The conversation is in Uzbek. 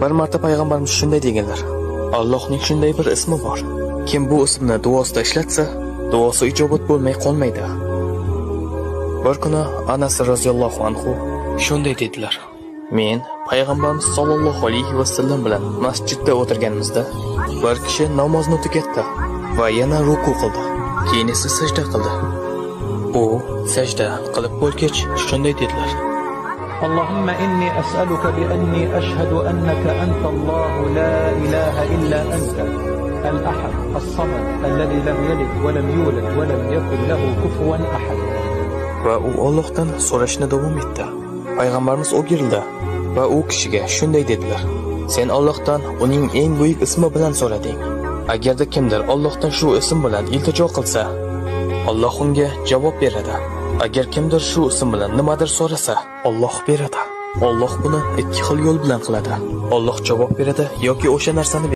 Bir marta payg'ambarimiz shunday deganlar: Allohning shunday bir ismi bor. Kim bu ismni duosida ishlatsa, duosi ijobat bo'lmay qolmaydi. Bir kuni Anas roziyallohu anhu shunday dedilar: Men payg'ambarimiz sollallohu alayhi vasallam bilan masjidda o'tirganimizda bir kishi namozni tugatdi va yana ruku qildi. Keyin esa sajda qildi. U sajda qilib bo'lgach shunday dedilar: اللهم إني أسألك بأني أشهد أنك أنت الله لا إله إلا أنت الأحد الصمد الذي لم يلد ولم يولد ولم يكن له كفوا أحد. Va u Allohdan so'rashni davom etdi. Payg'ambarimiz o'girildi va u kishiga shunday dedilar: Sen Allohdan uning eng buyuk ismi bilan so'rading. Agarda kimdir Allohdan shu ism bilan iltijo qilsa, Alloh unga javob beradi. Agar kimdir shu ism bilan nimadir so'rasa, Alloh beradi. Alloh buni ikki xil yo'l bilan qiladi. Alloh javob beradi yoki o'sha narsani